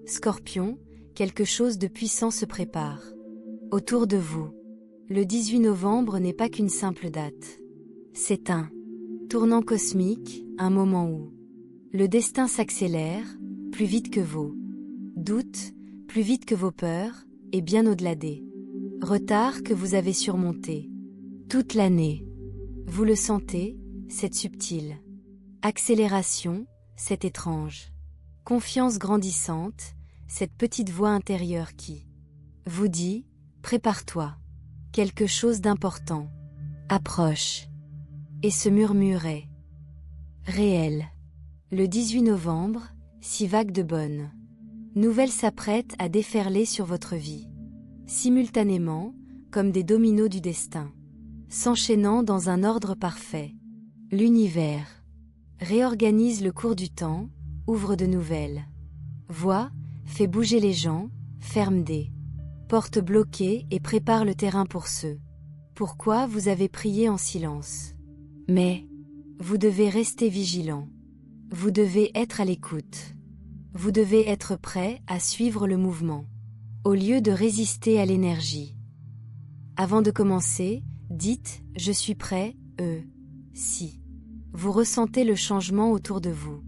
Scorpion, quelque chose de puissant se prépare. Autour de vous. Le 18 novembre n'est pas qu'une simple date. C'est un tournant cosmique, un moment où le destin s'accélère, plus vite que vos doutes, plus vite que vos peurs, et bien au-delà des retards que vous avez surmontés. Toute l'année. Vous le sentez, cette subtile accélération, cette étrange confiance grandissante, cette petite voix intérieure qui vous dit « Prépare-toi, quelque chose d'important approche ». Et ce murmure est réel. Le 18 novembre, 6 vagues de bonnes nouvelles s'apprêtent à déferler sur votre vie, simultanément, comme des dominos du destin, s'enchaînant dans un ordre parfait. L'univers réorganise le cours du temps, ouvre de nouvelles voies, fait bouger les gens, ferme des portes bloquées et prépare le terrain pour ceux pourquoi vous avez prié en silence. Mais vous devez rester vigilant. Vous devez être à l'écoute. Vous devez être prêt à suivre le mouvement, au lieu de résister à l'énergie. Avant de commencer, dites « Je suis prêt », si vous ressentez le changement autour de vous.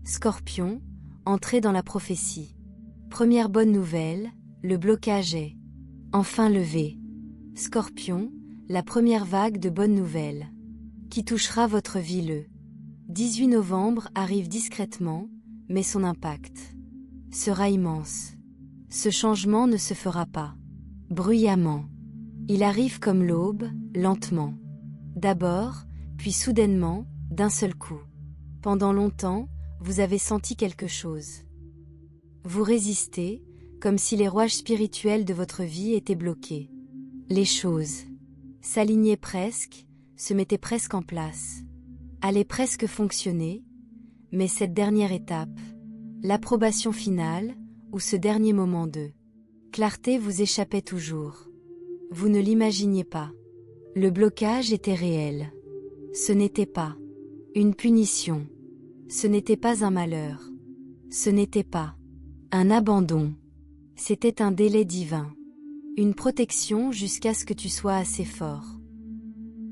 Scorpion, entrez dans la prophétie. Première bonne nouvelle, le blocage est enfin levé. Scorpion, la première vague de bonnes nouvelles qui touchera votre vie le 18 novembre arrive discrètement, mais son impact sera immense. Ce changement ne se fera pas bruyamment. Il arrive comme l'aube, lentement. D'abord, puis soudainement, d'un seul coup. Pendant longtemps, vous avez senti quelque chose. Vous résistez, comme si les rouages spirituels de votre vie étaient bloqués. Les choses s'alignaient presque, se mettaient presque en place, allaient presque fonctionner, mais cette dernière étape, l'approbation finale, ou ce dernier moment de clarté vous échappait toujours. Vous ne l'imaginiez pas. Le blocage était réel. Ce n'était pas une punition. Ce n'était pas un malheur. Ce n'était pas un abandon. C'était un délai divin. Une protection jusqu'à ce que tu sois assez fort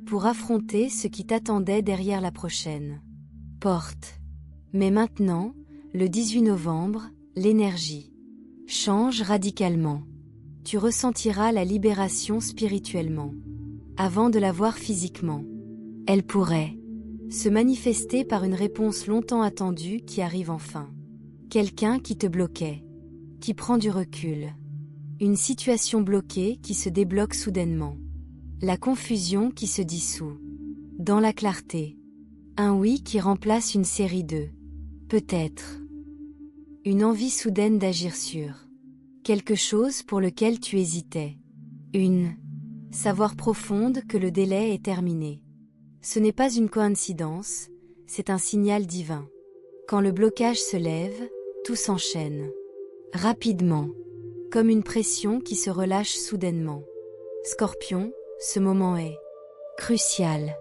pour affronter ce qui t'attendait derrière la prochaine porte. Mais maintenant, le 18 novembre, l'énergie change radicalement. Tu ressentiras la libération spirituellement, avant de la voir physiquement. Elle pourrait se manifester par une réponse longtemps attendue qui arrive enfin. Quelqu'un qui te bloquait, qui prend du recul. Une situation bloquée qui se débloque soudainement. La confusion qui se dissout. Dans la clarté. Un oui qui remplace une série de peut-être. Une envie soudaine d'agir sur quelque chose pour lequel tu hésitais. Une savoir profonde que le délai est terminé. Ce n'est pas une coïncidence, c'est un signal divin. Quand le blocage se lève, tout s'enchaîne. Rapidement. Comme une pression qui se relâche soudainement. Scorpion, ce moment est crucial.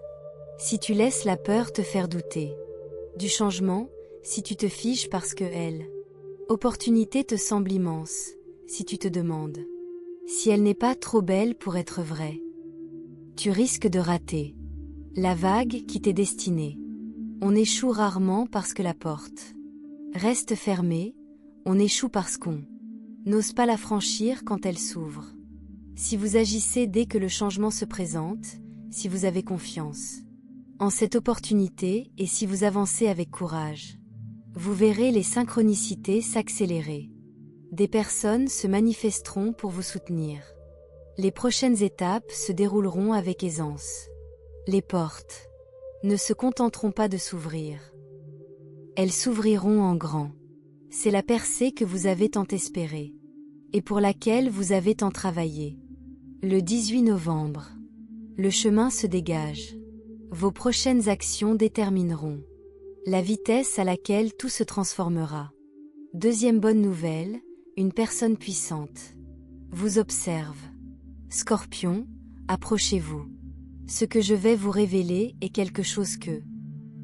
Si tu laisses la peur te faire douter du changement, si tu te figes parce que opportunité te semble immense, si tu te demandes si elle n'est pas trop belle pour être vraie, tu risques de rater la vague qui t'est destinée. On échoue rarement parce que la porte reste fermée, on échoue parce qu'on n'ose pas la franchir quand elle s'ouvre. Si vous agissez dès que le changement se présente, si vous avez confiance en cette opportunité et si vous avancez avec courage, vous verrez les synchronicités s'accélérer. Des personnes se manifesteront pour vous soutenir. Les prochaines étapes se dérouleront avec aisance. Les portes ne se contenteront pas de s'ouvrir. Elles s'ouvriront en grand. C'est la percée que vous avez tant espérée, et pour laquelle vous avez tant travaillé. Le 18 novembre, le chemin se dégage. Vos prochaines actions détermineront la vitesse à laquelle tout se transformera. Deuxième bonne nouvelle, une personne puissante vous observe. Scorpion, approchez-vous. Ce que je vais vous révéler est quelque chose que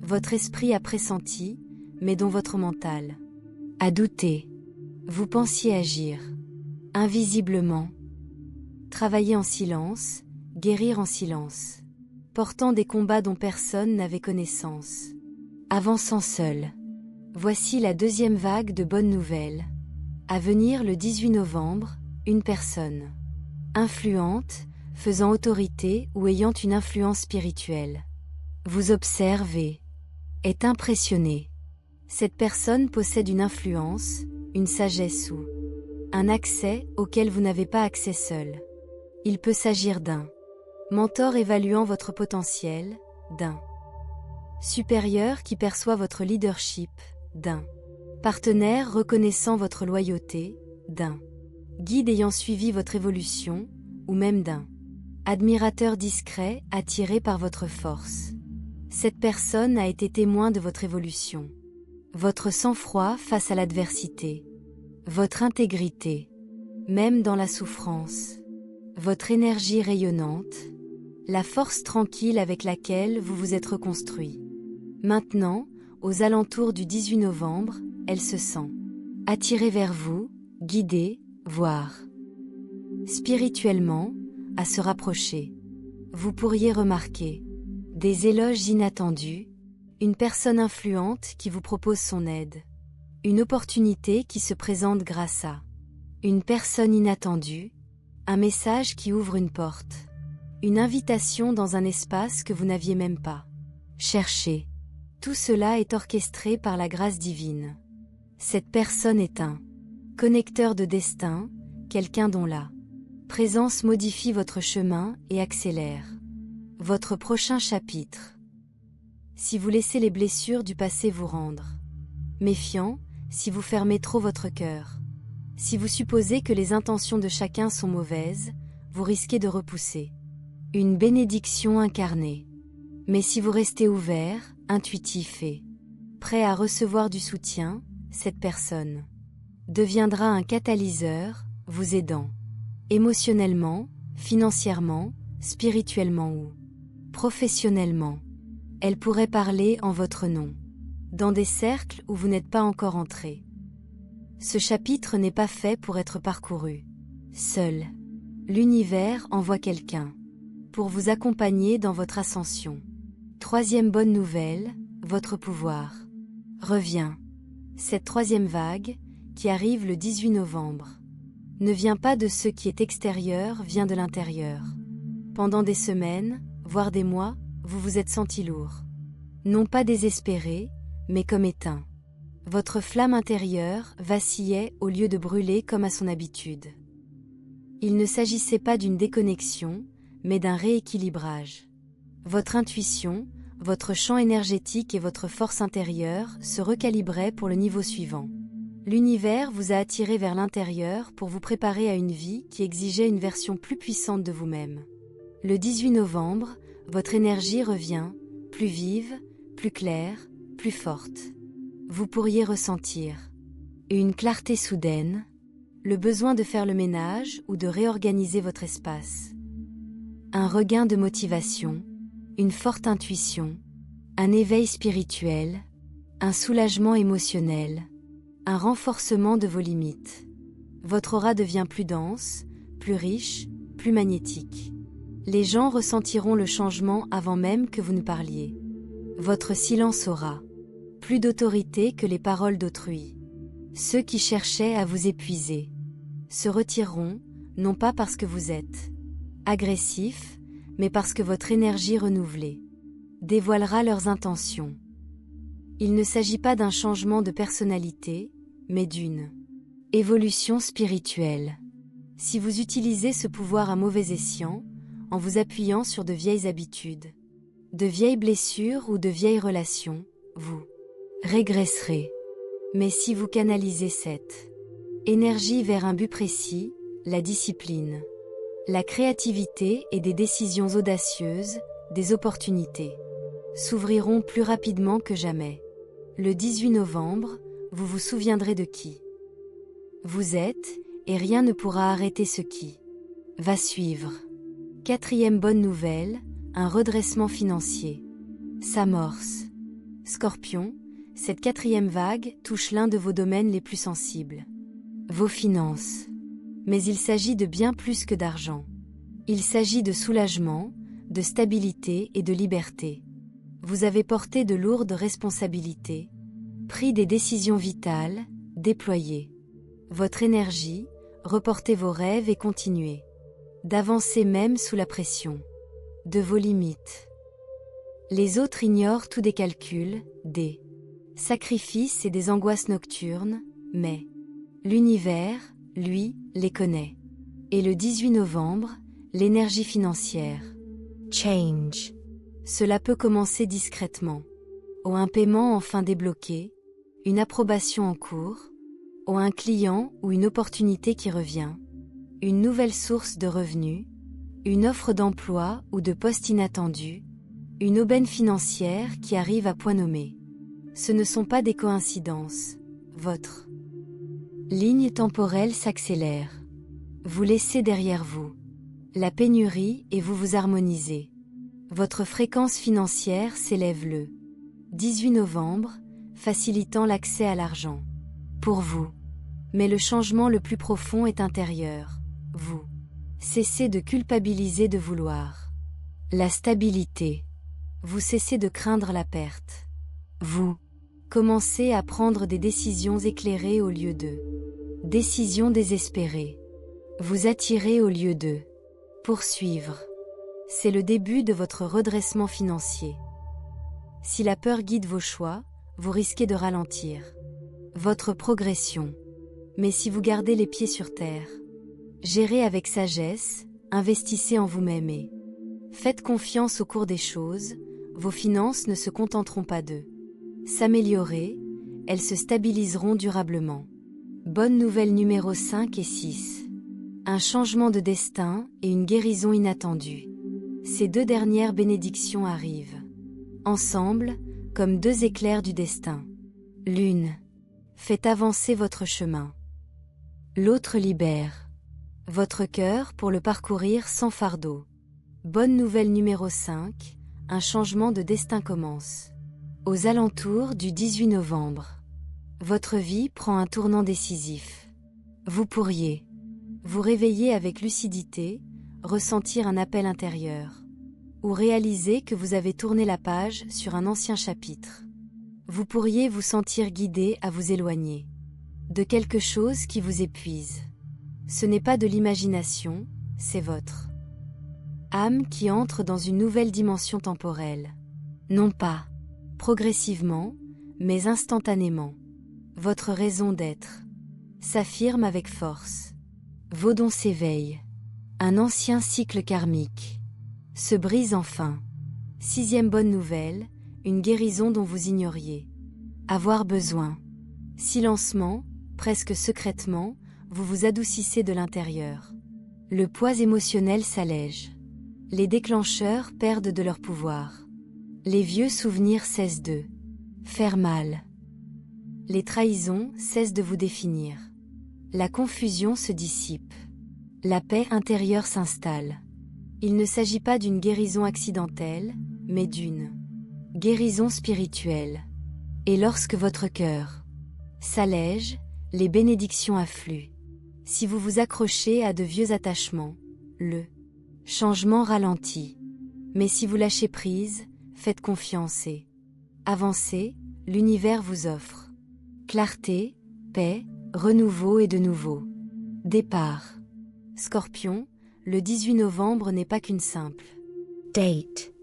votre esprit a pressenti, mais dont votre mental a douté. Vous pensiez agir. Invisiblement. Travailler en silence, guérir en silence. Portant des combats dont personne n'avait connaissance. Avançant seul. Voici la deuxième vague de bonnes nouvelles. À venir le 18 novembre, une personne. Influente, faisant autorité ou ayant une influence spirituelle. Vous observez. Est impressionné. Cette personne possède une influence, une sagesse ou un accès auquel vous n'avez pas accès seul. Il peut s'agir d'un mentor évaluant votre potentiel, d'un supérieur qui perçoit votre leadership, d'un partenaire reconnaissant votre loyauté, d'un guide ayant suivi votre évolution, ou même d'un admirateur discret attiré par votre force. Cette personne a été témoin de votre évolution. Votre sang-froid face à l'adversité. Votre intégrité, même dans la souffrance. Votre énergie rayonnante. La force tranquille avec laquelle vous vous êtes reconstruit. Maintenant, aux alentours du 18 novembre, elle se sent attirée vers vous, guidée, voire spirituellement, à se rapprocher. Vous pourriez remarquer des éloges inattendus, une personne influente qui vous propose son aide, une opportunité qui se présente grâce à une personne inattendue, un message qui ouvre une porte, une invitation dans un espace que vous n'aviez même pas cherché. Tout cela est orchestré par la grâce divine. Cette personne est un connecteur de destin, quelqu'un dont la présence modifie votre chemin et accélère votre prochain chapitre. Si vous laissez les blessures du passé vous rendre méfiant, si vous fermez trop votre cœur, si vous supposez que les intentions de chacun sont mauvaises, vous risquez de repousser une bénédiction incarnée. Mais si vous restez ouvert, intuitif et prêt à recevoir du soutien, cette personne deviendra un catalyseur, vous aidant émotionnellement, financièrement, spirituellement ou professionnellement. Elle pourrait parler en votre nom, dans des cercles où vous n'êtes pas encore entré. Ce chapitre n'est pas fait pour être parcouru seul. L'univers envoie quelqu'un pour vous accompagner dans votre ascension. Troisième bonne nouvelle, votre pouvoir revient. Cette troisième vague, qui arrive le 18 novembre, ne vient pas de ce qui est extérieur, vient de l'intérieur. Pendant des semaines, voire des mois, vous vous êtes senti lourd. Non pas désespéré, mais comme éteint. Votre flamme intérieure vacillait au lieu de brûler comme à son habitude. Il ne s'agissait pas d'une déconnexion, mais d'un rééquilibrage. Votre intuition, votre champ énergétique et votre force intérieure se recalibraient pour le niveau suivant. L'univers vous a attiré vers l'intérieur pour vous préparer à une vie qui exigeait une version plus puissante de vous-même. Le 18 novembre, votre énergie revient, plus vive, plus claire, plus forte. Vous pourriez ressentir une clarté soudaine, le besoin de faire le ménage ou de réorganiser votre espace. Un regain de motivation, une forte intuition, un éveil spirituel, un soulagement émotionnel, un renforcement de vos limites. Votre aura devient plus dense, plus riche, plus magnétique. Les gens ressentiront le changement avant même que vous ne parliez. Votre silence aura plus d'autorité que les paroles d'autrui. Ceux qui cherchaient à vous épuiser se retireront, non pas parce que vous êtes agressif, mais parce que votre énergie renouvelée dévoilera leurs intentions. Il ne s'agit pas d'un changement de personnalité, mais d'une évolution spirituelle. Si vous utilisez ce pouvoir à mauvais escient, en vous appuyant sur de vieilles habitudes, de vieilles blessures ou de vieilles relations, vous régresserez. Mais si vous canalisez cette énergie vers un but précis, la discipline, la créativité et des décisions audacieuses, des opportunités s'ouvriront plus rapidement que jamais. Le 18 novembre, vous vous souviendrez de qui vous êtes, et rien ne pourra arrêter ce qui va suivre. Quatrième bonne nouvelle, un redressement financier s'amorce. Scorpion, cette quatrième vague touche l'un de vos domaines les plus sensibles. vos finances. Mais il s'agit de bien plus que d'argent. Il s'agit de soulagement, de stabilité et de liberté. Vous avez porté de lourdes responsabilités, pris des décisions vitales, déployé votre énergie, reportez vos rêves et continuez d'avancer même sous la pression de vos limites. Les autres ignorent tous des calculs, des sacrifices et des angoisses nocturnes, mais l'univers, lui, les connaît. Et le 18 novembre, l'énergie financière. Change. Cela peut commencer discrètement. Ou un paiement enfin débloqué, une approbation en cours, ou un client ou une opportunité qui revient, une nouvelle source de revenus, une offre d'emploi ou de poste inattendu, une aubaine financière qui arrive à point nommé. Ce ne sont pas des coïncidences. Votre ligne temporelle s'accélère. Vous laissez derrière vous la pénurie et vous vous harmonisez. Votre fréquence financière s'élève le 18 novembre, facilitant l'accès à l'argent. Pour vous. Mais le changement le plus profond est intérieur. Vous cessez de culpabiliser de vouloir la stabilité. Vous cessez de craindre la perte. Vous commencez à prendre des décisions éclairées au lieu de décisions désespérées. Vous attirez au lieu de poursuivre. C'est le début de votre redressement financier. Si la peur guide vos choix, vous risquez de ralentir votre progression. Mais si vous gardez les pieds sur terre, gérez avec sagesse, investissez en vous-même et faites confiance au cours des choses, vos finances ne se contenteront pas de s'améliorer, elles se stabiliseront durablement. Bonne nouvelle numéro 5 et 6. Un changement de destin et une guérison inattendue. Ces deux dernières bénédictions arrivent ensemble, comme deux éclairs du destin. L'une fait avancer votre chemin. L'autre libère votre cœur pour le parcourir sans fardeau. Bonne nouvelle numéro 5, un changement de destin commence. Aux alentours du 18 novembre, votre vie prend un tournant décisif. Vous pourriez vous réveiller avec lucidité, ressentir un appel intérieur, ou réaliser que vous avez tourné la page sur un ancien chapitre. Vous pourriez vous sentir guidé à vous éloigner de quelque chose qui vous épuise. Ce n'est pas de l'imagination, c'est votre âme qui entre dans une nouvelle dimension temporelle. Non pas progressivement, mais instantanément. Votre raison d'être s'affirme avec force. Vos dons s'éveillent. Un ancien cycle karmique se brise enfin. 6e bonne nouvelle, une guérison dont vous ignoriez avoir besoin. Silencement, presque secrètement, vous vous adoucissez de l'intérieur. Le poids émotionnel s'allège. Les déclencheurs perdent de leur pouvoir. Les vieux souvenirs cessent de faire mal. Les trahisons cessent de vous définir. La confusion se dissipe. La paix intérieure s'installe. Il ne s'agit pas d'une guérison accidentelle, mais d'une guérison spirituelle. Et lorsque votre cœur s'allège, les bénédictions affluent. Si vous vous accrochez à de vieux attachements, le changement ralentit. Mais si vous lâchez prise, faites confiance et avancez, l'univers vous offre clarté, paix, renouveau et de nouveau départ. Scorpion, le 18 novembre n'est pas qu'une simple date.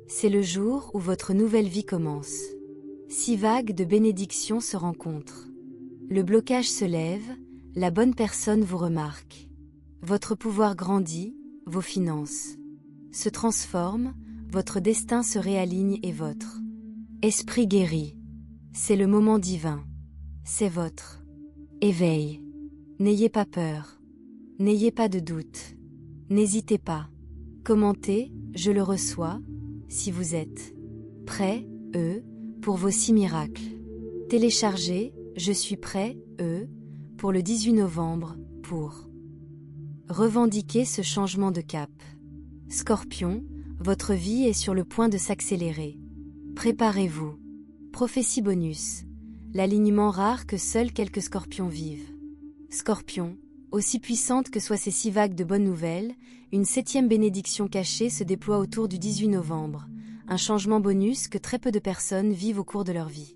C'est le jour où votre nouvelle vie commence. 6 vagues de bénédictions se rencontrent. Le blocage se lève, la bonne personne vous remarque. Votre pouvoir grandit, vos finances se transforment, votre destin se réaligne et votre esprit guérit. C'est le moment divin. C'est votre éveil. N'ayez pas peur. N'ayez pas de doute. N'hésitez pas. Commentez, je le reçois, si vous êtes prêt, pour vos 6 miracles. Téléchargez, je suis prêt, pour le 18 novembre, pour revendiquer ce changement de cap. Scorpion, votre vie est sur le point de s'accélérer. Préparez-vous. Prophétie bonus. L'alignement rare que seuls quelques scorpions vivent. Scorpion, aussi puissante que soient ces 6 vagues de bonnes nouvelles, une 7e bénédiction cachée se déploie autour du 18 novembre, un changement bonus que très peu de personnes vivent au cours de leur vie.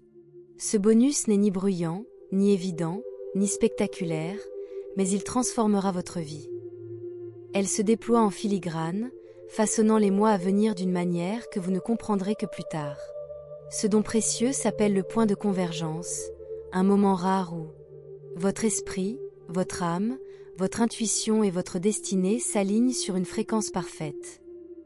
Ce bonus n'est ni bruyant, ni évident, ni spectaculaire, mais il transformera votre vie. Elle se déploie en filigrane, façonnant les mois à venir d'une manière que vous ne comprendrez que plus tard. Ce don précieux s'appelle le point de convergence, un moment rare où votre esprit, votre âme, votre intuition et votre destinée s'alignent sur une fréquence parfaite.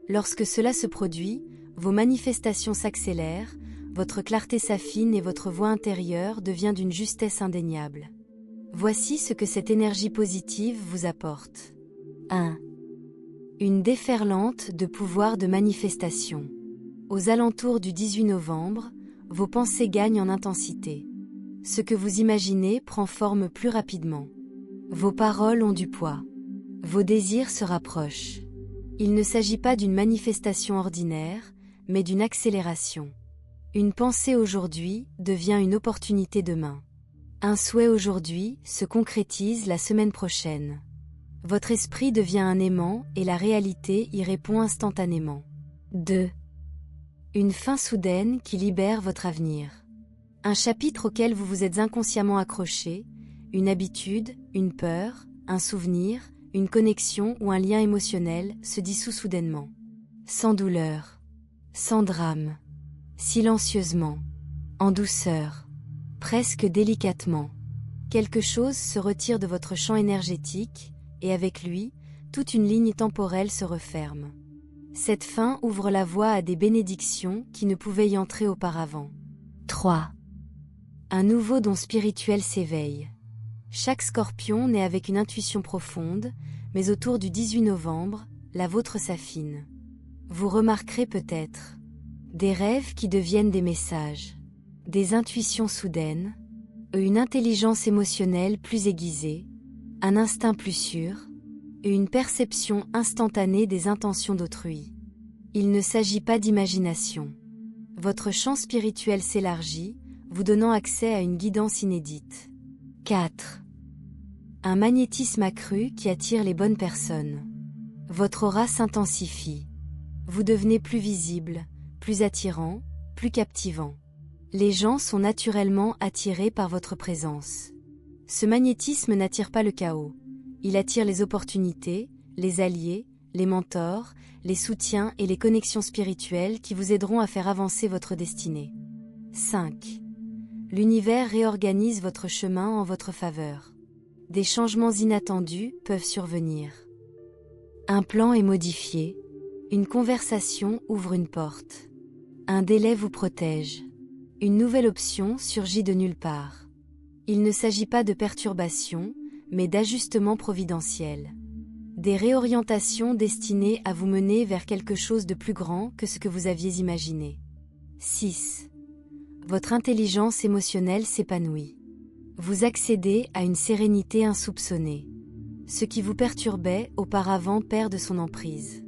Lorsque cela se produit, vos manifestations s'accélèrent, votre clarté s'affine et votre voix intérieure devient d'une justesse indéniable. Voici ce que cette énergie positive vous apporte. 1. Une déferlante de pouvoir de manifestation. Aux alentours du 18 novembre, vos pensées gagnent en intensité. Ce que vous imaginez prend forme plus rapidement. Vos paroles ont du poids. Vos désirs se rapprochent. Il ne s'agit pas d'une manifestation ordinaire, mais d'une accélération. Une pensée aujourd'hui devient une opportunité demain. Un souhait aujourd'hui se concrétise la semaine prochaine. Votre esprit devient un aimant et la réalité y répond instantanément. 2. Une fin soudaine qui libère votre avenir. Un chapitre auquel vous vous êtes inconsciemment accroché, une habitude, une peur, un souvenir, une connexion ou un lien émotionnel se dissout soudainement. Sans douleur, sans drame, silencieusement, en douceur, presque délicatement. Quelque chose se retire de votre champ énergétique, et avec lui, toute une ligne temporelle se referme. Cette fin ouvre la voie à des bénédictions qui ne pouvaient y entrer auparavant. 3. Un nouveau don spirituel s'éveille. Chaque scorpion naît avec une intuition profonde, mais autour du 18 novembre, la vôtre s'affine. Vous remarquerez peut-être des rêves qui deviennent des messages, des intuitions soudaines, une intelligence émotionnelle plus aiguisée, un instinct plus sûr, et une perception instantanée des intentions d'autrui. Il ne s'agit pas d'imagination. Votre champ spirituel s'élargit, vous donnant accès à une guidance inédite. 4. Un magnétisme accru qui attire les bonnes personnes. Votre aura s'intensifie. Vous devenez plus visible, plus attirant, plus captivant. Les gens sont naturellement attirés par votre présence. Ce magnétisme n'attire pas le chaos. Il attire les opportunités, les alliés, les mentors, les soutiens et les connexions spirituelles qui vous aideront à faire avancer votre destinée. 5. L'univers réorganise votre chemin en votre faveur. Des changements inattendus peuvent survenir. Un plan est modifié. Une conversation ouvre une porte. Un délai vous protège. Une nouvelle option surgit de nulle part. Il ne s'agit pas de perturbation, mais d'ajustement providentiel. Des réorientations destinées à vous mener vers quelque chose de plus grand que ce que vous aviez imaginé. 6. Votre intelligence émotionnelle s'épanouit. Vous accédez à une sérénité insoupçonnée. Ce qui vous perturbait auparavant perd de son emprise.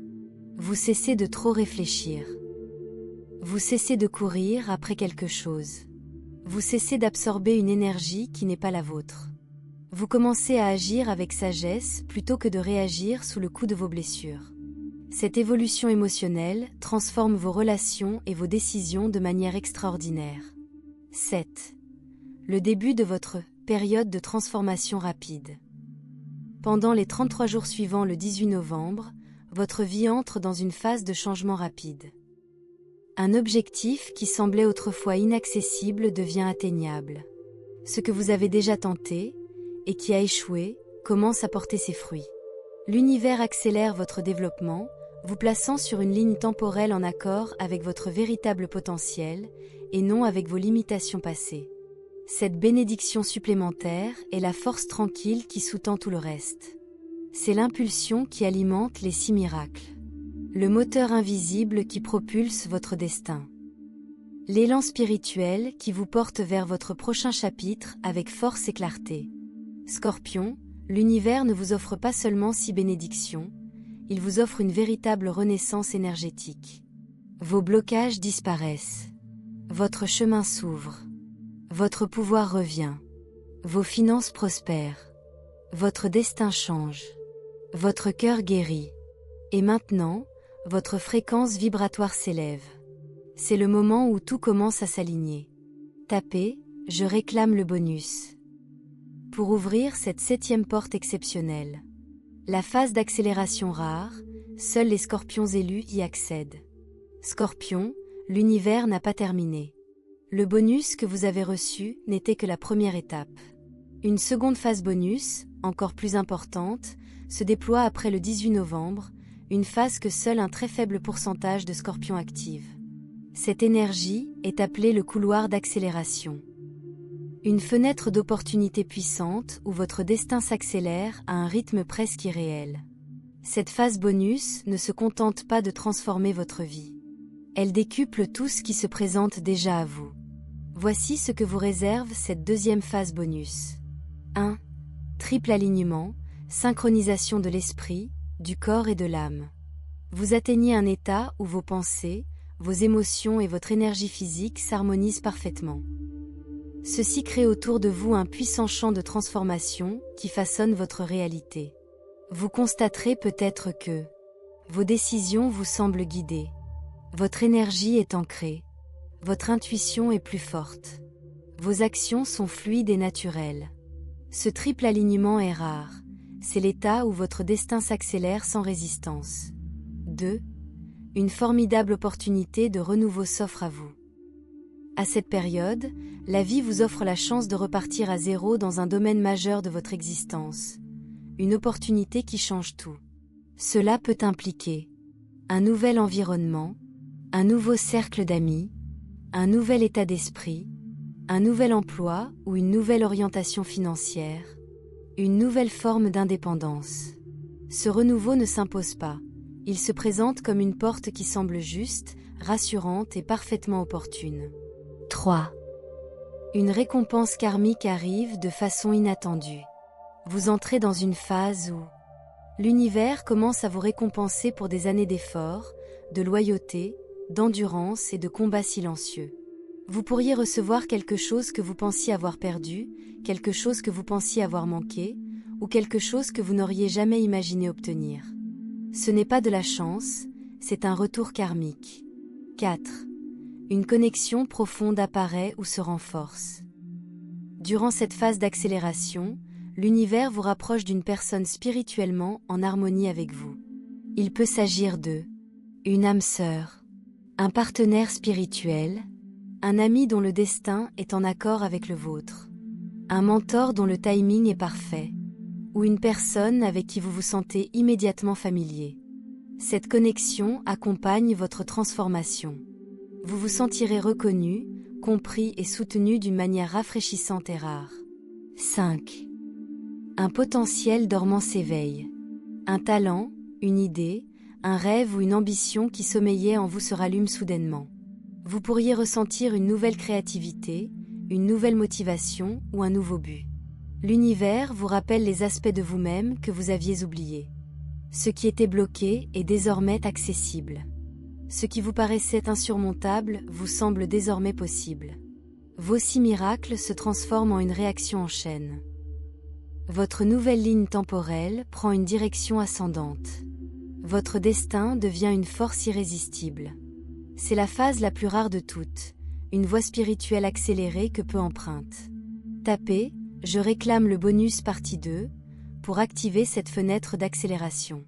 Vous cessez de trop réfléchir. Vous cessez de courir après quelque chose. Vous cessez d'absorber une énergie qui n'est pas la vôtre. Vous commencez à agir avec sagesse plutôt que de réagir sous le coup de vos blessures. Cette évolution émotionnelle transforme vos relations et vos décisions de manière extraordinaire. 7. Le début de votre période de transformation rapide. Pendant les 33 jours suivant le 18 novembre, votre vie entre dans une phase de changement rapide. Un objectif qui semblait autrefois inaccessible devient atteignable. Ce que vous avez déjà tenté, et qui a échoué, commence à porter ses fruits. L'univers accélère votre développement, vous plaçant sur une ligne temporelle en accord avec votre véritable potentiel, et non avec vos limitations passées. Cette bénédiction supplémentaire est la force tranquille qui sous-tend tout le reste. C'est l'impulsion qui alimente les 6 miracles. Le moteur invisible qui propulse votre destin. L'élan spirituel qui vous porte vers votre prochain chapitre avec force et clarté. Scorpion, l'univers ne vous offre pas seulement 6 bénédictions, il vous offre une véritable renaissance énergétique. Vos blocages disparaissent. Votre chemin s'ouvre. Votre pouvoir revient. Vos finances prospèrent. Votre destin change. Votre cœur guérit. Et maintenant, votre fréquence vibratoire s'élève. C'est le moment où tout commence à s'aligner. Tapez « Je réclame le bonus » pour ouvrir cette 7e porte exceptionnelle. La phase d'accélération rare, seuls les scorpions élus y accèdent. Scorpion, l'univers n'a pas terminé. Le bonus que vous avez reçu n'était que la première étape. Une seconde phase bonus, encore plus importante, se déploie après le 18 novembre, une phase que seul un très faible pourcentage de scorpions active. Cette énergie est appelée le couloir d'accélération. Une fenêtre d'opportunité puissante où votre destin s'accélère à un rythme presque irréel. Cette phase bonus ne se contente pas de transformer votre vie. Elle décuple tout ce qui se présente déjà à vous. Voici ce que vous réserve cette deuxième phase bonus. 1. Triple alignement, synchronisation de l'esprit, du corps et de l'âme. Vous atteignez un état où vos pensées, vos émotions et votre énergie physique s'harmonisent parfaitement. Ceci crée autour de vous un puissant champ de transformation qui façonne votre réalité. Vous constaterez peut-être que vos décisions vous semblent guidées. Votre énergie est ancrée. Votre intuition est plus forte. Vos actions sont fluides et naturelles. Ce triple alignement est rare. C'est l'état où votre destin s'accélère sans résistance. 2. Une formidable opportunité de renouveau s'offre à vous. À cette période, la vie vous offre la chance de repartir à zéro dans un domaine majeur de votre existence. Une opportunité qui change tout. Cela peut impliquer un nouvel environnement, un nouveau cercle d'amis, un nouvel état d'esprit, un nouvel emploi ou une nouvelle orientation financière, une nouvelle forme d'indépendance. Ce renouveau ne s'impose pas. Il se présente comme une porte qui semble juste, rassurante et parfaitement opportune. 3. Une récompense karmique arrive de façon inattendue. Vous entrez dans une phase où l'univers commence à vous récompenser pour des années d'efforts, de loyauté, d'endurance et de combats silencieux. Vous pourriez recevoir quelque chose que vous pensiez avoir perdu, quelque chose que vous pensiez avoir manqué, ou quelque chose que vous n'auriez jamais imaginé obtenir. Ce n'est pas de la chance, c'est un retour karmique. 4. Une connexion profonde apparaît ou se renforce. Durant cette phase d'accélération, l'univers vous rapproche d'une personne spirituellement en harmonie avec vous. Il peut s'agir de une âme sœur, un partenaire spirituel, un ami dont le destin est en accord avec le vôtre, un mentor dont le timing est parfait, ou une personne avec qui vous vous sentez immédiatement familier. Cette connexion accompagne votre transformation. Vous vous sentirez reconnu, compris et soutenu d'une manière rafraîchissante et rare. 5. Un potentiel dormant s'éveille. Un talent, une idée, un rêve ou une ambition qui sommeillait en vous se rallume soudainement. Vous pourriez ressentir une nouvelle créativité, une nouvelle motivation ou un nouveau but. L'univers vous rappelle les aspects de vous-même que vous aviez oubliés. Ce qui était bloqué est désormais accessible. Ce qui vous paraissait insurmontable vous semble désormais possible. Vos 6 miracles se transforment en une réaction en chaîne. Votre nouvelle ligne temporelle prend une direction ascendante. Votre destin devient une force irrésistible. C'est la phase la plus rare de toutes, une voie spirituelle accélérée que peu emprunte. Tapez « Je réclame le bonus partie 2 » pour activer cette fenêtre d'accélération.